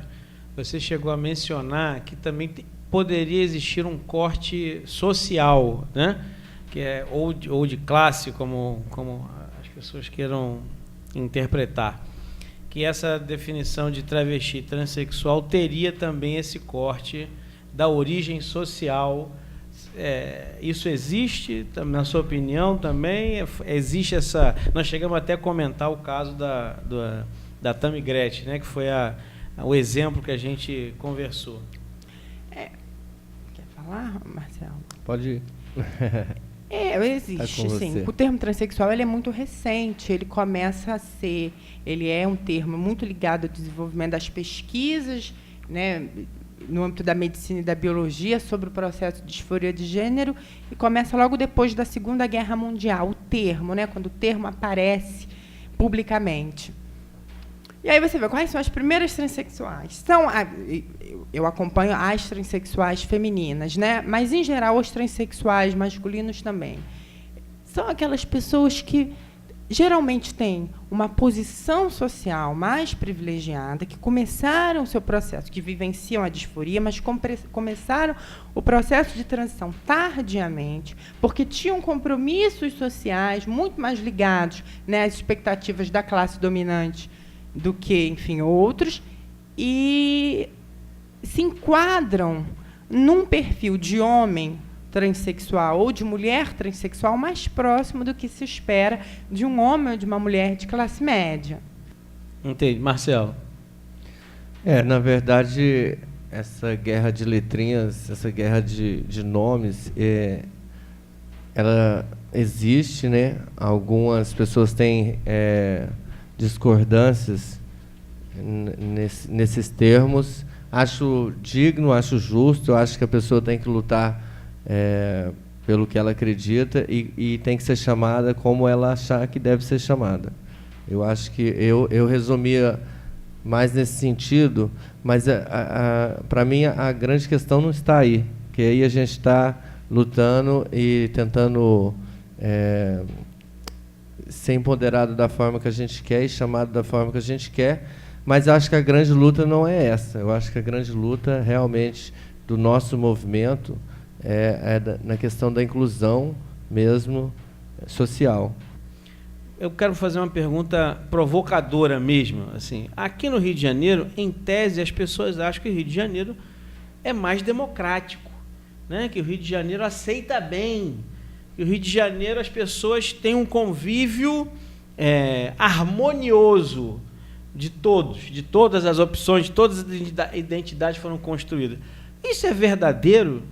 você chegou a mencionar que também poderia existir um corte social, né? Que é ou de classe, como as pessoas queiram interpretar, que essa definição de travesti transexual teria também esse corte da origem social. Isso existe, na sua opinião, também? Existe essa... Nós chegamos até a comentar o caso da Tammy Gretchen, né, que foi o exemplo que a gente conversou. Quer falar, Marcelo? Pode ir. Existe, sim. O termo transexual ele é muito recente. Ele é um termo muito ligado ao desenvolvimento das pesquisas, né, no âmbito da medicina e da biologia sobre o processo de disforia de gênero, e começa logo depois da Segunda Guerra Mundial, o termo, né, quando o termo aparece publicamente. E aí você vê quais são as primeiras transexuais. Eu acompanho as transexuais femininas, né? Mas, em geral, os transexuais masculinos também. São aquelas pessoas que geralmente têm uma posição social mais privilegiada, que começaram o seu processo, que vivenciam a disforia, mas começaram o processo de transição tardiamente, porque tinham compromissos sociais muito mais ligados, né, às expectativas da classe dominante do que, enfim, outros, e se enquadram num perfil de homem transexual ou de mulher transexual mais próximo do que se espera de um homem ou de uma mulher de classe média. Entendi. Marcelo? Na verdade, essa guerra de letrinhas, essa guerra de nomes, ela existe, né? Algumas pessoas têm discordâncias nesses termos. Acho digno, acho justo, eu acho que a pessoa tem que lutar pelo que ela acredita e tem que ser chamada como ela achar que deve ser chamada. Eu acho que eu resumia mais nesse sentido, mas para mim a grande questão não está aí, porque aí a gente está lutando e tentando ser empoderado da forma que a gente quer e chamado da forma que a gente quer, mas eu acho que a grande luta não é essa. Eu acho que a grande luta realmente do nosso movimento na questão da inclusão mesmo, social. Eu quero fazer uma pergunta provocadora mesmo. Assim, aqui no Rio de Janeiro, em tese, as pessoas acham que o Rio de Janeiro é mais democrático, né? Que o Rio de Janeiro aceita bem, que o Rio de Janeiro as pessoas têm um convívio harmonioso de todas as opções, de todas as identidades foram construídas. Isso é verdadeiro?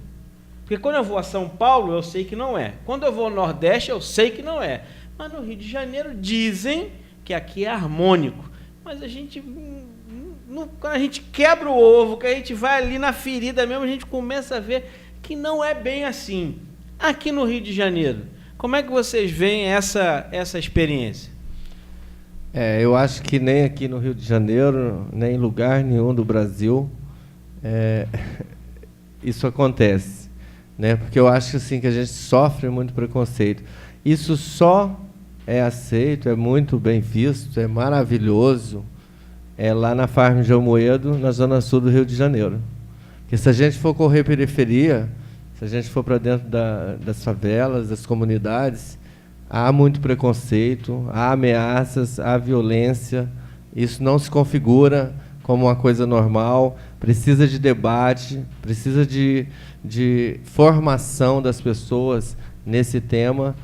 Porque quando eu vou a São Paulo, eu sei que não é. Quando eu vou ao Nordeste, eu sei que não é. Mas no Rio de Janeiro dizem que aqui é harmônico. Mas a gente, quando a gente quebra o ovo, que a gente vai ali na ferida mesmo, a gente começa a ver que não é bem assim. Aqui no Rio de Janeiro, como é que vocês veem essa experiência? Eu acho que nem aqui no Rio de Janeiro, nem em lugar nenhum do Brasil, isso acontece, né? Porque eu acho assim, que a gente sofre muito preconceito. Isso só é aceito, é muito bem visto, é maravilhoso, lá na Farm de Almoedo, na zona sul do Rio de Janeiro. Porque se a gente for correr periferia, se a gente for para dentro das favelas, das comunidades, há muito preconceito, há ameaças, há violência. Isso não se configura como uma coisa normal, precisa de debate, precisa de formação das pessoas nesse tema,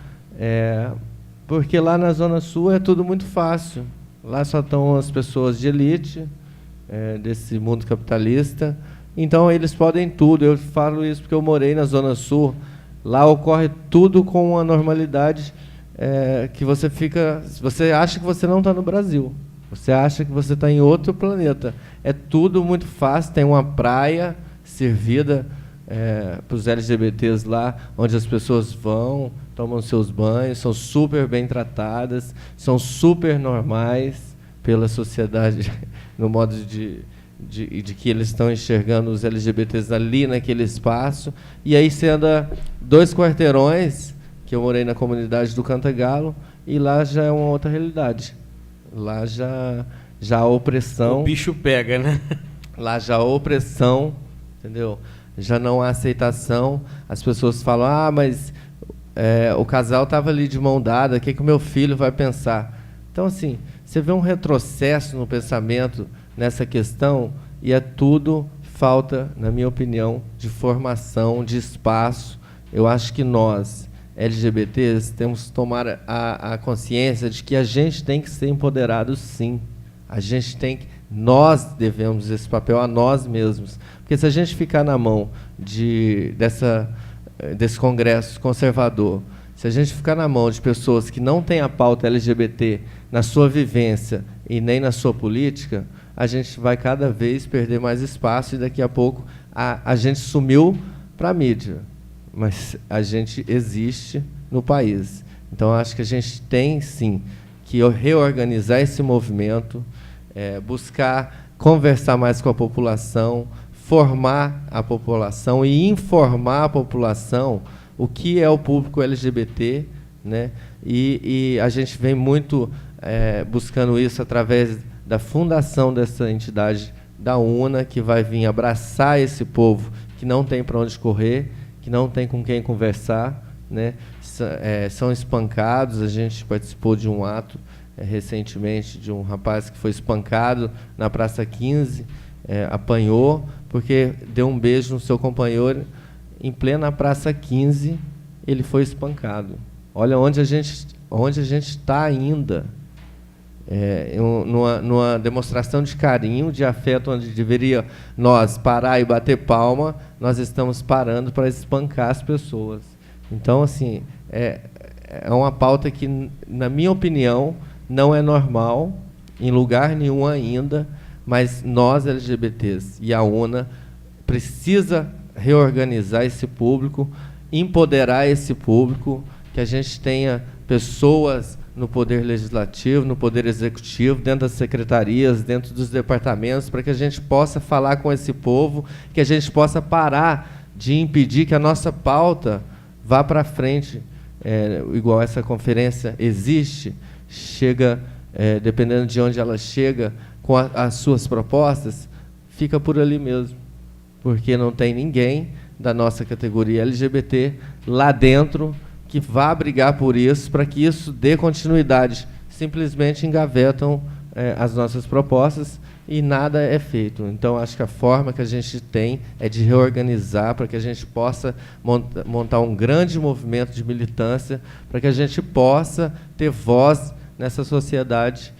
porque lá na Zona Sul é tudo muito fácil. Lá só estão as pessoas de elite, desse mundo capitalista, então eles podem tudo. Eu falo isso porque eu morei na Zona Sul, lá ocorre tudo com uma normalidade que você acha que você não está no Brasil. Você acha que você está em outro planeta. É tudo muito fácil, tem uma praia servida para os LGBTs lá, onde as pessoas vão, tomam seus banhos, são super bem tratadas, são super normais pela sociedade, no modo de que eles estão enxergando os LGBTs ali naquele espaço. E aí você anda 2 quarteirões, que eu morei na comunidade do Cantagalo, e lá já é uma outra realidade. Lá já a opressão... O bicho pega, né? Lá já a opressão, entendeu? Já não há aceitação. As pessoas falam, mas o casal estava ali de mão dada, o que o meu filho vai pensar? Então, assim, você vê um retrocesso no pensamento nessa questão, e é tudo falta, na minha opinião, de formação, de espaço. Eu acho que nós, LGBTs, temos que tomar a consciência de que a gente tem que ser empoderado, sim. Nós devemos esse papel a nós mesmos. Porque se a gente ficar na mão desse Congresso conservador, se a gente ficar na mão de pessoas que não têm a pauta LGBT na sua vivência e nem na sua política, a gente vai cada vez perder mais espaço, e daqui a pouco a gente sumiu para a mídia. Mas a gente existe no país. Então, acho que a gente tem, sim, que reorganizar esse movimento, buscar conversar mais com a população, formar a população e informar a população o que é o público LGBT, né? E a gente vem muito buscando isso através da fundação dessa entidade da UNA, que vai vir abraçar esse povo que não tem para onde correr, que não tem com quem conversar, né? São espancados. A gente participou de um ato recentemente de um rapaz que foi espancado na Praça 15, apanhou porque deu um beijo no seu companheiro em plena Praça 15, ele foi espancado. Olha onde a gente está ainda. Numa demonstração de carinho, de afeto, onde deveria nós parar e bater palma, nós estamos parando para espancar as pessoas. Então, assim, é uma pauta que, na minha opinião, não é normal em lugar nenhum ainda, mas nós, LGBTs, e a UNA, precisa reorganizar esse público, empoderar esse público, que a gente tenha pessoas no Poder Legislativo, no Poder Executivo, dentro das secretarias, dentro dos departamentos, para que a gente possa falar com esse povo, que a gente possa parar de impedir que a nossa pauta vá para frente. Igual essa conferência existe, chega, dependendo de onde ela chega, com as suas propostas, fica por ali mesmo, porque não tem ninguém da nossa categoria LGBT lá dentro que vá brigar por isso, para que isso dê continuidade. Simplesmente engavetam as nossas propostas e nada é feito. Então, acho que a forma que a gente tem é de reorganizar para que a gente possa montar um grande movimento de militância, para que a gente possa ter voz nessa sociedade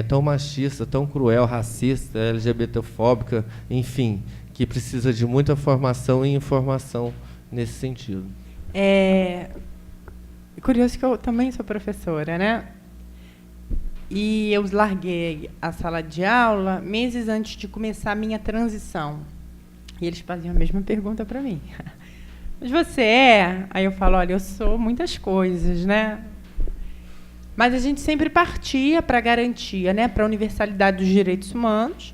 tão machista, tão cruel, racista, LGBTfóbica, enfim, que precisa de muita formação e informação nesse sentido. É curioso que eu também sou professora, né? E eu larguei a sala de aula meses antes de começar a minha transição. E eles faziam a mesma pergunta para mim. Mas você é? Aí eu falo, olha, eu sou muitas coisas, né? Mas a gente sempre partia para a garantia, né, para a universalidade dos direitos humanos,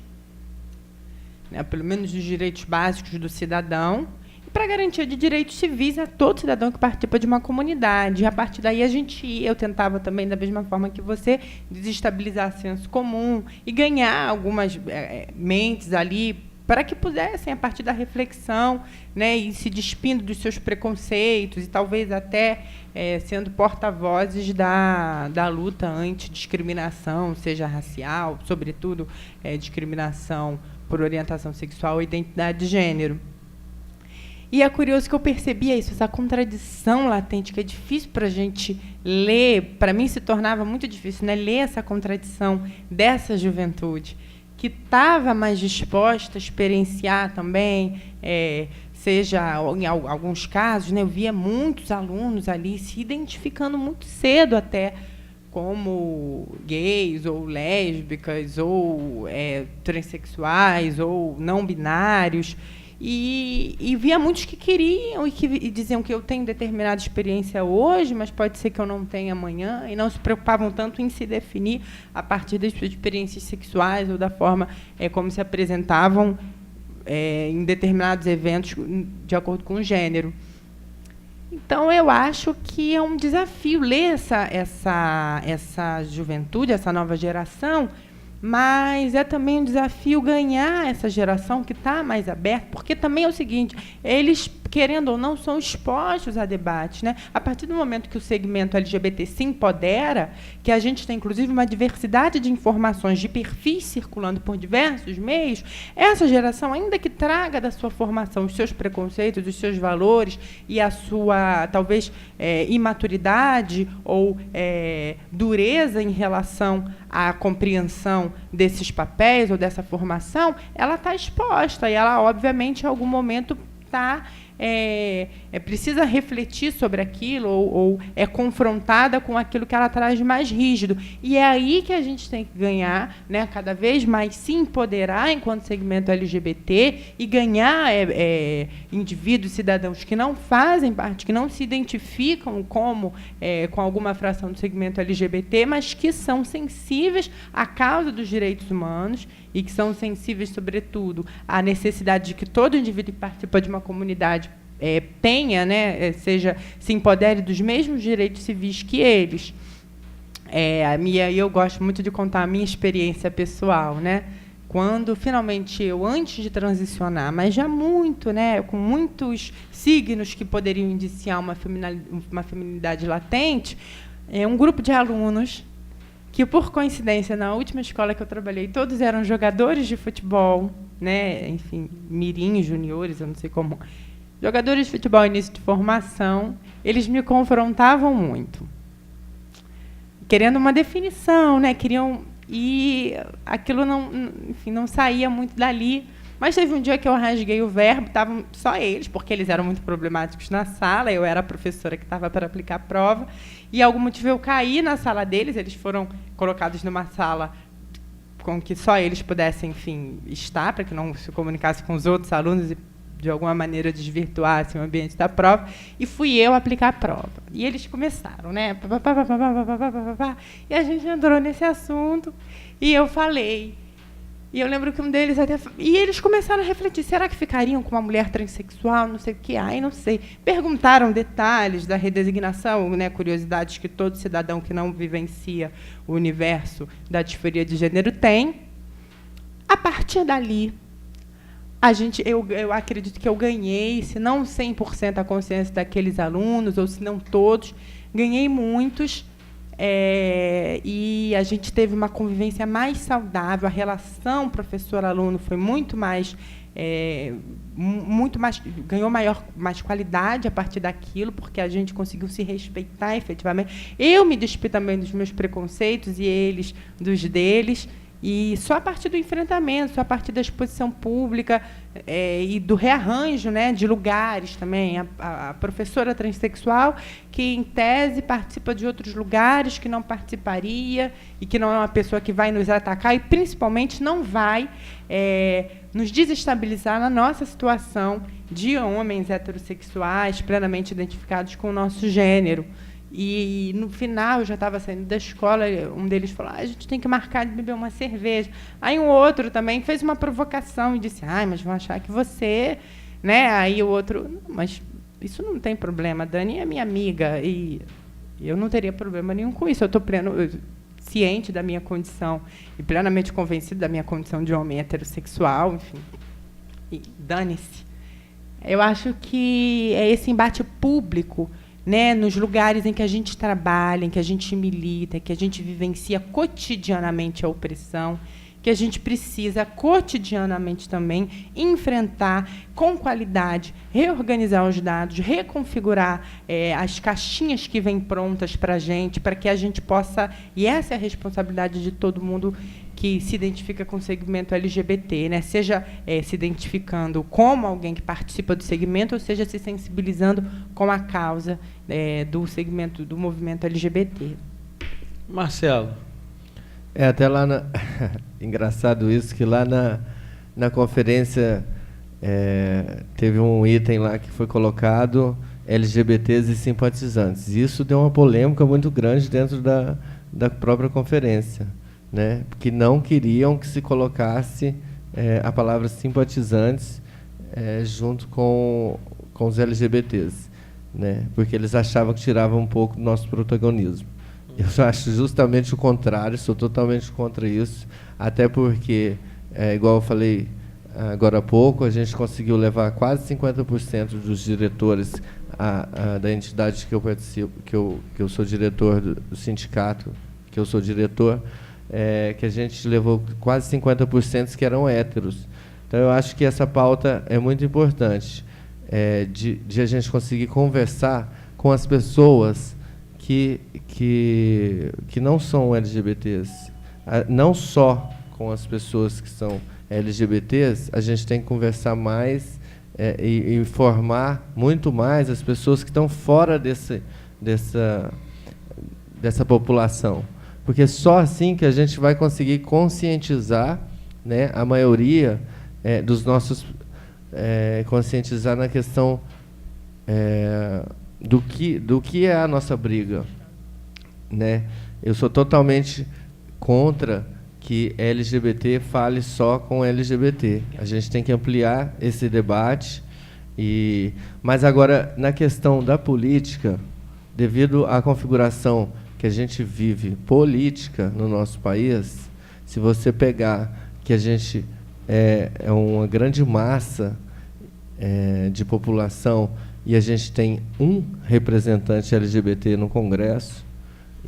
né, pelo menos dos direitos básicos do cidadão, e para a garantia de direitos civis a todo cidadão que participa de uma comunidade. E, a partir daí, eu tentava também, da mesma forma que você, desestabilizar o senso comum e ganhar algumas mentes ali para que pudessem, a partir da reflexão, né, e se despindo dos seus preconceitos e talvez até sendo porta-vozes da luta antidiscriminação, seja racial, sobretudo discriminação por orientação sexual ou identidade de gênero. E é curioso que eu percebia isso, essa contradição latente, que é difícil para a gente ler, para mim se tornava muito difícil, né, ler essa contradição dessa juventude, que estava mais disposta a experienciar também, seja, em alguns casos, né, eu via muitos alunos ali se identificando muito cedo até como gays, ou lésbicas, ou transexuais, ou não binários, e via muitos que queriam e diziam que eu tenho determinada experiência hoje, mas pode ser que eu não tenha amanhã, e não se preocupavam tanto em se definir a partir das suas experiências sexuais ou da forma como se apresentavam em determinados eventos de acordo com o gênero. Então, eu acho que é um desafio ler essa juventude, essa nova geração, mas é também um desafio ganhar essa geração que está mais aberta, porque também é o seguinte, eles, querendo ou não, são expostos a debates, né? A partir do momento que o segmento LGBT se empodera, que a gente tem, inclusive, uma diversidade de informações, de perfis circulando por diversos meios, essa geração, ainda que traga da sua formação os seus preconceitos, os seus valores e a sua, talvez, imaturidade ou dureza em relação à compreensão desses papéis ou dessa formação, ela está exposta e ela, obviamente, em algum momento precisa refletir sobre aquilo ou é confrontada com aquilo que ela traz de mais rígido. E é aí que a gente tem que ganhar, né, cada vez mais se empoderar enquanto segmento LGBT e ganhar indivíduos, cidadãos que não fazem parte, que não se identificam como com alguma fração do segmento LGBT, mas que são sensíveis à causa dos direitos humanos e que são sensíveis, sobretudo, à necessidade de que todo indivíduo que participa de uma comunidade tenha, né, se empodere dos mesmos direitos civis que eles. Eu gosto muito de contar a minha experiência pessoal, né? Quando, finalmente, antes de transicionar, mas já muito, né, com muitos signos que poderiam indiciar uma feminilidade latente, um grupo de alunos que, por coincidência, na última escola que eu trabalhei, todos eram jogadores de futebol, né? Enfim, mirim, juniores, eu não sei como. Jogadores de futebol, início de formação, eles me confrontavam muito, querendo uma definição, né? Queriam, e aquilo não saía muito dali. Mas teve um dia que eu rasguei o verbo, estavam só eles, porque eles eram muito problemáticos na sala, eu era a professora que estava para aplicar a prova, e, algum motivo, eu caí na sala deles, eles foram colocados numa sala com que só eles pudessem, enfim, estar, para que não se comunicasse com os outros alunos e, de alguma maneira, desvirtuassem o ambiente da prova, e fui eu aplicar a prova. E eles começaram, né? E a gente entrou nesse assunto, e eu falei. E eu lembro que um deles até... E eles começaram a refletir, será que ficariam com uma mulher transexual, não sei o quê? Não sei. Perguntaram detalhes da redesignação, né, curiosidades que todo cidadão que não vivencia o universo da disforia de gênero tem. A partir dali, Eu acredito que eu ganhei, se não 100% a consciência daqueles alunos, ou se não todos, ganhei muitos, e a gente teve uma convivência mais saudável, a relação professor-aluno foi muito mais, ganhou mais qualidade a partir daquilo, porque a gente conseguiu se respeitar efetivamente. Eu me despi também dos meus preconceitos e eles dos deles. E só a partir do enfrentamento, só a partir da exposição pública e do rearranjo, né, de lugares também. A professora transexual, que, em tese, participa de outros lugares que não participaria e que não é uma pessoa que vai nos atacar e, principalmente, não vai nos desestabilizar na nossa situação de homens heterossexuais plenamente identificados com o nosso gênero. E, no final, eu já estava saindo da escola, um deles falou, a gente tem que marcar de beber uma cerveja. Aí um outro também fez uma provocação e disse, mas vão achar que você... Né? Aí o outro, mas isso não tem problema, a Dani é minha amiga e eu não teria problema nenhum com isso. Eu estou ciente da minha condição e plenamente convencido da minha condição de homem heterossexual, enfim. E dane-se. Eu acho que é esse embate público, né, nos lugares em que a gente trabalha, em que a gente milita, que a gente vivencia cotidianamente a opressão, que a gente precisa cotidianamente também enfrentar com qualidade, reorganizar os dados, reconfigurar as caixinhas que vêm prontas para que a gente possa, e essa é a responsabilidade de todo mundo que se identifica com o segmento LGBT, né? Seja se identificando como alguém que participa do segmento, ou seja, se sensibilizando com a causa do segmento, do movimento LGBT. Marcelo. Até lá engraçado isso, que lá na conferência teve um item lá que foi colocado LGBTs e simpatizantes. Isso deu uma polêmica muito grande dentro da própria conferência, né? Porque não queriam que se colocasse a palavra simpatizantes junto com os LGBTs, né? Porque eles achavam que tirava um pouco do nosso protagonismo. Eu acho justamente o contrário, sou totalmente contra isso, até porque, igual eu falei agora há pouco, a gente conseguiu levar quase 50% dos diretores da entidade que eu participo, que eu sou diretor do sindicato, que eu sou diretor, que a gente levou quase 50% que eram héteros. Então, eu acho que essa pauta é muito importante, de a gente conseguir conversar com as pessoas que não são LGBTs, não só com as pessoas que são LGBTs, a gente tem que conversar mais e informar muito mais as pessoas que estão fora dessa população. Porque só assim que a gente vai conseguir conscientizar, né, a maioria dos nossos... conscientizar na questão do que é a nossa briga, né? Eu sou totalmente contra que LGBT fale só com LGBT. A gente tem que ampliar esse debate. Mas agora, na questão da política, devido à configuração que a gente vive política no nosso país, se você pegar que a gente é uma grande massa de população e a gente tem um representante LGBT no Congresso,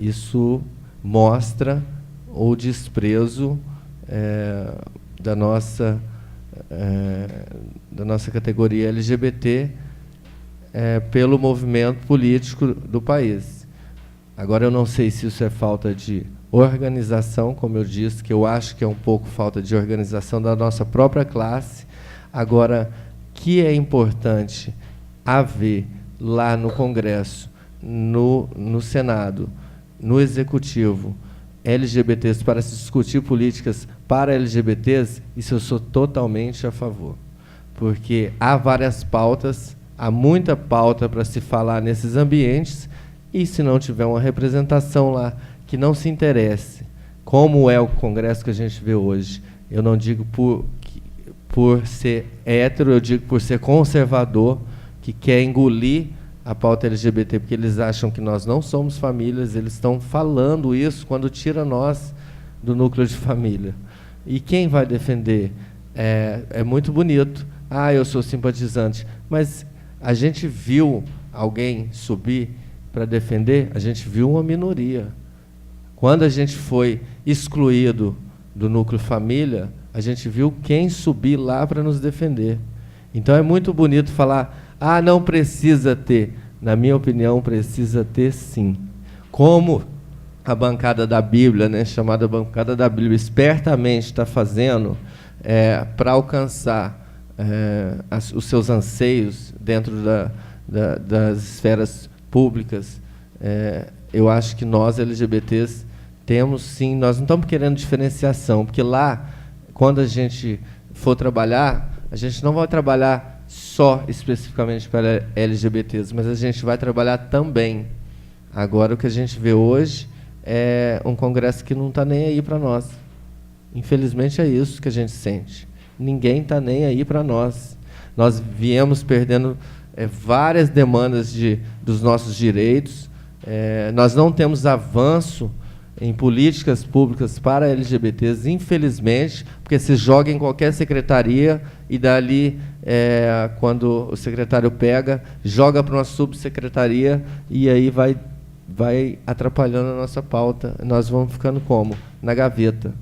isso mostra o desprezo da nossa categoria LGBT pelo movimento político do país. Agora, eu não sei se isso é falta de organização, como eu disse, que eu acho que é um pouco falta de organização da nossa própria classe. Agora, que é importante haver lá no Congresso, no Senado, no Executivo, LGBTs para se discutir políticas para LGBTs, isso eu sou totalmente a favor. Porque há várias pautas, há muita pauta para se falar nesses ambientes, e se não tiver uma representação lá que não se interesse, como é o Congresso que a gente vê hoje, eu não digo por ser hétero, eu digo por ser conservador, que quer engolir a pauta LGBT, porque eles acham que nós não somos famílias, eles estão falando isso quando tira nós do núcleo de família. E quem vai defender é muito bonito. Ah, eu sou simpatizante. Mas a gente viu alguém subir para defender? A gente viu uma minoria. Quando a gente foi excluído do núcleo família, a gente viu quem subir lá para nos defender. Então é muito bonito falar, ah, não precisa ter. Na minha opinião, precisa ter sim. Como a bancada da Bíblia, né, chamada bancada da Bíblia, espertamente está fazendo para alcançar os seus anseios dentro das esferas públicas. Eu acho que nós, LGBTs, temos sim, nós não estamos querendo diferenciação, porque lá, quando a gente for trabalhar, a gente não vai trabalhar só especificamente para LGBTs, mas a gente vai trabalhar também. Agora, o que a gente vê hoje é um congresso que não está nem aí para nós. Infelizmente, é isso que a gente sente. Ninguém está nem aí para nós. Nós viemos perdendo várias demandas dos nossos direitos. Nós não temos avanço em políticas públicas para LGBTs, infelizmente, porque se joga em qualquer secretaria e dali, quando o secretário pega, joga para uma subsecretaria e aí vai atrapalhando a nossa pauta. Nós vamos ficando como? Na gaveta.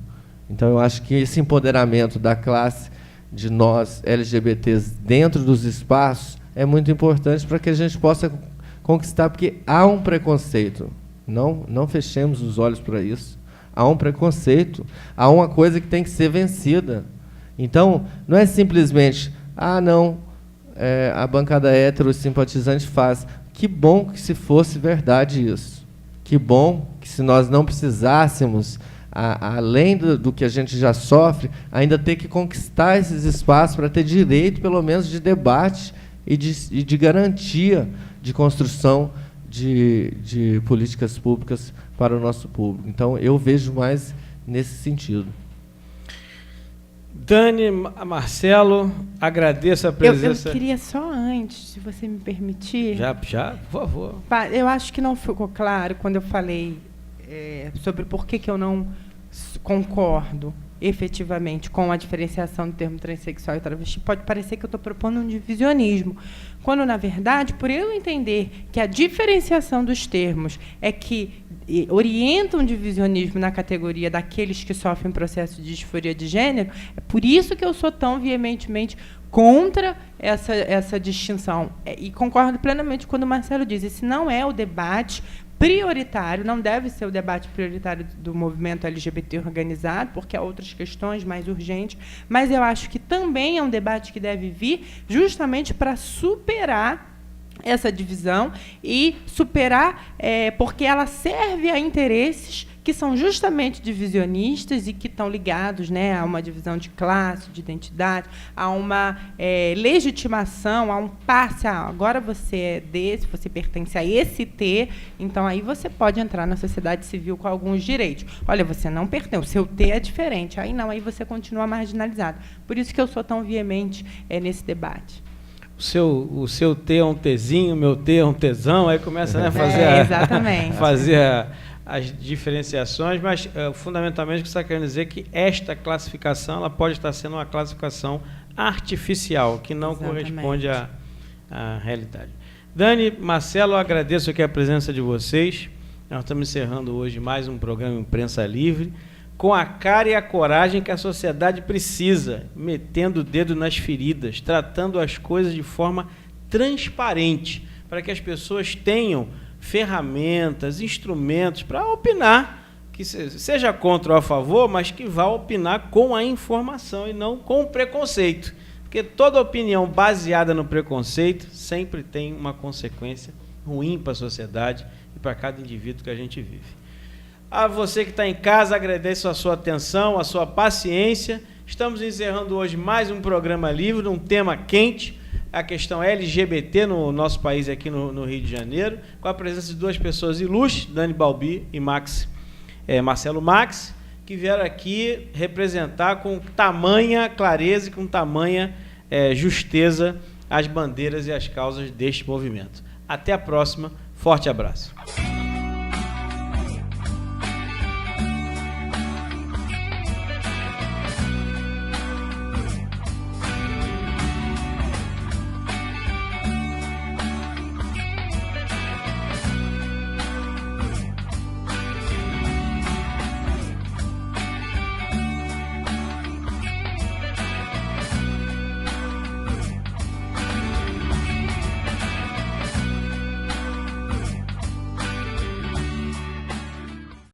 Então, eu acho que esse empoderamento da classe de nós, LGBTs, dentro dos espaços, é muito importante para que a gente possa conquistar, porque há um preconceito. Não fechemos os olhos para isso. Há um preconceito, há uma coisa que tem que ser vencida. Então, não é simplesmente, a bancada hétero simpatizante faz. Que bom que se fosse verdade isso. Que bom que se nós não precisássemos, além do que a gente já sofre, ainda ter que conquistar esses espaços para ter direito, pelo menos, de debate e de garantia de construção de políticas públicas para o nosso público. Então, eu vejo mais nesse sentido. Dani, Marcelo, agradeço a presença. Eu queria só antes, se você me permitir. Já, por favor. Eu acho que não ficou claro quando eu falei sobre por que eu não concordo efetivamente com a diferenciação do termo transexual e travesti. Pode parecer que eu estou propondo um divisionismo, quando, na verdade, por eu entender que a diferenciação dos termos é que orienta um divisionismo na categoria daqueles que sofrem processo de disforia de gênero, é por isso que eu sou tão veementemente contra essa distinção. E concordo plenamente quando o Marcelo diz, esse não é o debate prioritário, não deve ser o debate prioritário do movimento LGBT organizado, porque há outras questões mais urgentes, mas eu acho que também é um debate que deve vir justamente para superar essa divisão e superar, porque ela serve a interesses que são justamente divisionistas e que estão ligados, né, a uma divisão de classe, de identidade, a uma legitimação, a um passe. Agora você é desse, você pertence a esse T, então aí você pode entrar na sociedade civil com alguns direitos. Olha, você não pertence, o seu T é diferente, aí não, aí você continua marginalizado. Por isso que eu sou tão veemente nesse debate. O seu T é um Tzinho, o meu T é um Tzão, aí começa, né, fazer as diferenciações, mas fundamentalmente o que você está querendo dizer é que esta classificação ela pode estar sendo uma classificação artificial, que não corresponde à realidade. Dani, Marcelo, eu agradeço aqui a presença de vocês. Nós estamos encerrando hoje mais um programa Imprensa Livre, com a cara e a coragem que a sociedade precisa, metendo o dedo nas feridas, tratando as coisas de forma transparente, para que as pessoas tenham ferramentas, instrumentos para opinar, que seja contra ou a favor, mas que vá opinar com a informação e não com o preconceito. Porque toda opinião baseada no preconceito sempre tem uma consequência ruim para a sociedade e para cada indivíduo que a gente vive. A você que está em casa, agradeço a sua atenção, a sua paciência. Estamos encerrando hoje mais um programa livre, um tema quente, a questão LGBT no nosso país, aqui no Rio de Janeiro, com a presença de duas pessoas ilustres, Dani Balbi e Marcelo Max, que vieram aqui representar com tamanha clareza e com tamanha justeza as bandeiras e as causas deste movimento. Até a próxima, forte abraço.